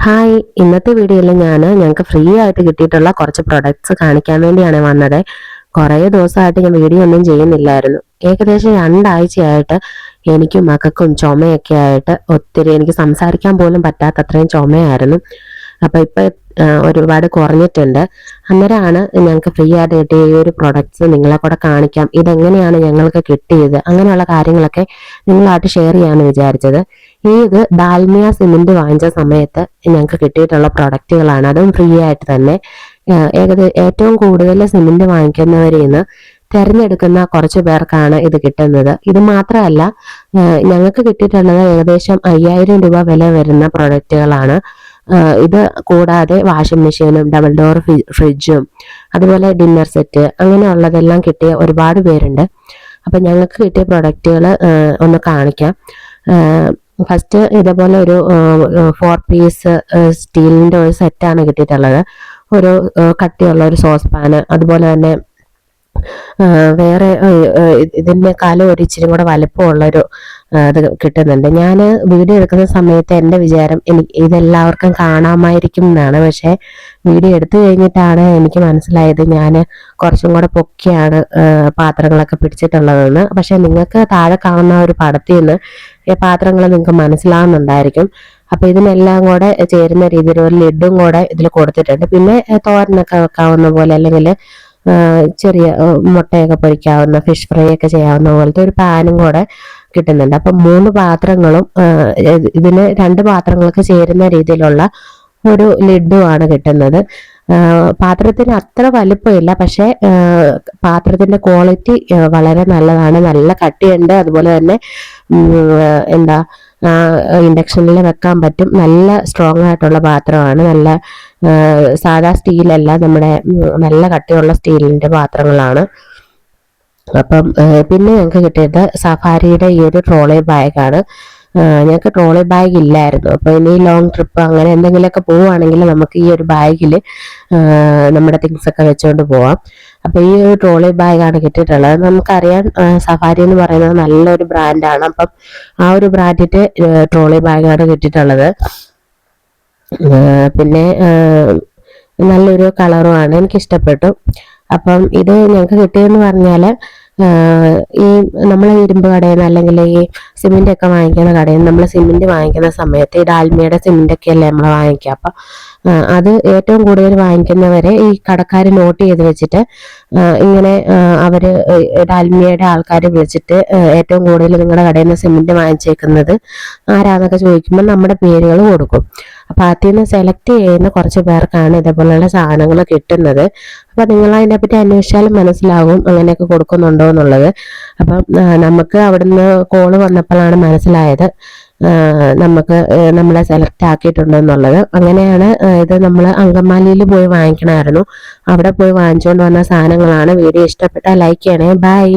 Hi, ഇന്നത്തെ വീഡിയോയിൽ ഞങ്ങൾക്ക് ഫ്രീ ആയിട്ട് കിട്ടിയിട്ടുള്ള കുറച്ച് പ്രൊഡക്ട്സ് കാണിക്കാൻ വേണ്ടിയാണ് വന്നത്. കുറേ ദിവസമായിട്ട് ഞാൻ വീഡിയോ ഒന്നും ചെയ്യുന്നില്ലായിരുന്നു. ഏകദേശം 2 ആഴ്ചയായിട്ട് എനിക്കും മക്കൾക്കും ചുമയൊക്കെ ആയിട്ട് ഒത്തിരി എനിക്ക് സംസാരിക്കാൻ പോലും പറ്റാത്തത്രയും ചുമയായിരുന്നു. അപ്പോൾ ഇപ്പം ഒരുപാട് കുറഞ്ഞിട്ടുണ്ട്. അന്നേരമാണ് ഞങ്ങൾക്ക് ഫ്രീ ആയിട്ട് കിട്ടിയ ഈ ഒരു പ്രൊഡക്ട്സ് നിങ്ങളെ കൂടെ കാണിക്കാം, ഇതെങ്ങനെയാണ് ഞങ്ങൾക്ക് കിട്ടിയത്, അങ്ങനെയുള്ള കാര്യങ്ങളൊക്കെ നിങ്ങളായിട്ട് ഷെയർ ചെയ്യാമെന്ന് വിചാരിച്ചത്. ഇത് ഡാൽമിയ സിമന്റ് വാങ്ങിച്ച സമയത്ത് ഞങ്ങൾക്ക് കിട്ടിയിട്ടുള്ള പ്രൊഡക്റ്റുകളാണ്, അതും ഫ്രീ ആയിട്ട് തന്നെ. ഏറ്റവും കൂടുതൽ സിമന്റ് വാങ്ങിക്കുന്നവരിൽ നിന്ന് തിരഞ്ഞെടുക്കുന്ന കുറച്ച് പേർക്കാണ് ഇത് കിട്ടുന്നത്. ഇത് മാത്രമല്ല, ഞങ്ങൾക്ക് കിട്ടിയിട്ടുള്ളത് ഏകദേശം 5000 രൂപ വില വരുന്ന പ്രൊഡക്റ്റുകളാണ്. ഇത് കൂടാതെ വാഷിംഗ് മെഷീനും ഡബിൾ ഡോർ ഫ്രിഡ്ജും അതുപോലെ ഡിന്നർ സെറ്റ് അങ്ങനെയുള്ളതെല്ലാം കിട്ടിയ ഒരുപാട് പേരുണ്ട്. അപ്പം ഞങ്ങൾക്ക് കിട്ടിയ പ്രൊഡക്റ്റുകൾ ഒന്ന് കാണിക്കാം. ഫസ്റ്റ് ഇതേപോലെ ഒരു 4 പീസ് സ്റ്റീലിൻ്റെ ഒരു സെറ്റാണ് കിട്ടിയിട്ടുള്ളത്. ഒരു കട്ടിയുള്ള ഒരു സോസ് പാന്, അതുപോലെ തന്നെ വേറെ ഇതിനേക്കാളും ഒരു ഇച്ചിരി കൂടെ വലുപ്പമുള്ളൊരു ഇത് കിട്ടുന്നുണ്ട്. ഞാൻ വീഡിയോ എടുക്കുന്ന സമയത്ത് എൻ്റെ വിചാരം ഇതെല്ലാവർക്കും കാണാമായിരിക്കും എന്നാണ്. പക്ഷേ വീഡിയോ എടുത്തു കഴിഞ്ഞിട്ടാണ് എനിക്ക് മനസ്സിലായത് ഞാൻ കുറച്ചും കൂടെ പൊക്കിയാണ് പാത്രങ്ങളൊക്കെ പിടിച്ചിട്ടുള്ളതെന്ന്. പക്ഷെ നിങ്ങൾക്ക് താഴെ കാണുന്ന ഒരു പടത്തിൽ നിന്ന് ഈ പാത്രങ്ങൾ നിങ്ങൾക്ക് മനസ്സിലാവുന്നുണ്ടായിരിക്കും. അപ്പൊ ഇതിനെല്ലാം കൂടെ ചേരുന്ന രീതിയിൽ ഒരു ലിഡും കൂടെ ഇതിൽ കൊടുത്തിട്ടുണ്ട്. പിന്നെ തോരനൊക്കെ വെക്കാവുന്ന പോലെ, അല്ലെങ്കിൽ ചെറിയ മുട്ടയൊക്കെ പൊരിക്കാവുന്ന, ഫിഷ് ഫ്രൈ ഒക്കെ ചെയ്യാവുന്ന പോലത്തെ ഒരു പാനും കൂടെ കിട്ടുന്നുണ്ട്. അപ്പം 3 പാത്രങ്ങളും ഇതിന് 2 പാത്രങ്ങൾക്ക് ചേരുന്ന രീതിയിലുള്ള ഒരു ലിഡുമാണ് കിട്ടുന്നത്. പാത്രത്തിന് അത്ര വലിപ്പമില്ല, പക്ഷെ പാത്രത്തിന്റെ ക്വാളിറ്റി വളരെ നല്ലതാണ്, നല്ല കട്ടിയുണ്ട്. അതുപോലെ തന്നെ എന്താ ഇൻഡക്ഷനിൽ വെക്കാൻ പറ്റും. നല്ല സ്ട്രോങ് ആയിട്ടുള്ള പാത്രമാണ്. നല്ല സാധാ സ്റ്റീലല്ല, നമ്മുടെ നല്ല കട്ടിയുള്ള സ്റ്റീലിന്റെ പാത്രങ്ങളാണ്. അപ്പം പിന്നെ ഞങ്ങൾക്ക് കിട്ടിയത് സഫാരിയുടെ ഈ ഒരു ട്രോളി ബാഗാണ്. ഞങ്ങൾക്ക് ട്രോളി ബാഗ് ഇല്ലായിരുന്നു. അപ്പോൾ ഇനി ലോങ് ട്രിപ്പ് അങ്ങനെ എന്തെങ്കിലുമൊക്കെ പോവുകയാണെങ്കിൽ നമുക്ക് ഈ ഒരു ബാഗിൽ നമ്മുടെ തിങ്സ് ഒക്കെ വെച്ചുകൊണ്ട് പോവാം. അപ്പോൾ ഈ ഒരു ട്രോളി ബാഗാണ് കിട്ടിയിട്ടുള്ളത്. നമുക്കറിയാം സഫാരി എന്ന് പറയുന്നത് നല്ലൊരു ബ്രാൻഡാണ്. അപ്പം ആ ഒരു ബ്രാൻഡിന്റെ ട്രോളി ബാഗാണ് കിട്ടിയിട്ടുള്ളത്. പിന്നെ നല്ലൊരു കളറുമാണ്, എനിക്കിഷ്ടപ്പെട്ടു. അപ്പം ഇത് ഞങ്ങൾക്ക് കിട്ടിയെന്ന് പറഞ്ഞാൽ ഈ നമ്മൾ ഇരുമ്പ് കടയിൽ നിന്ന് അല്ലെങ്കിൽ ഈ സിമെന്റ് ഒക്കെ വാങ്ങിക്കുന്ന കടയിൽ നിന്ന് നമ്മൾ സിമെന്റ് വാങ്ങിക്കുന്ന സമയത്ത് ഈ ഡാൽമിയയുടെ സിമെന്റ് ഒക്കെ അല്ലേ നമ്മൾ വാങ്ങിക്കുക. അപ്പം അത് ഏറ്റവും കൂടുതൽ വാങ്ങിക്കുന്നവരെ ഈ കടക്കാർ നോട്ട് ചെയ്ത് വെച്ചിട്ട് ഇങ്ങനെ അവര് ഡാൽമിയയുടെ ആൾക്കാർ വിളിച്ചിട്ട് ഏറ്റവും കൂടുതൽ നിങ്ങളുടെ കടയിൽ നിന്ന് സിമെന്റ് വാങ്ങിച്ചേക്കുന്നത് ആരാന്നൊക്കെ ചോദിക്കുമ്പോൾ നമ്മുടെ പേരുകൾ കൊടുക്കും. അപ്പൊ അതിൽ നിന്ന് സെലക്ട് ചെയ്യുന്ന കുറച്ച് പേർക്കാണ് ഇതേപോലെയുള്ള സാധനങ്ങൾ കിട്ടുന്നത്. അപ്പൊ നിങ്ങൾ അതിനെപ്പറ്റി അന്വേഷിച്ചാലും മനസ്സിലാകും അങ്ങനെയൊക്കെ കൊടുക്കുന്നുണ്ടോ എന്നുള്ളത്. അപ്പം നമുക്ക് അവിടുന്ന് കോള് വന്നപ്പോഴാണ് മനസ്സിലായത് നമുക്ക് നമ്മളെ സെലക്ട് ആക്കിയിട്ടുണ്ടെന്നുള്ളത്. അങ്ങനെയാണ് ഇത് നമ്മൾ അങ്കമാലിയിൽ പോയി വാങ്ങിക്കണമായിരുന്നു. അവിടെ പോയി വാങ്ങിച്ചുകൊണ്ട് വന്ന സാധനങ്ങളാണ്. വീഡിയോ ഇഷ്ടപ്പെട്ടാൽ ലൈക്ക് ചെയ്യണേ. ബൈ.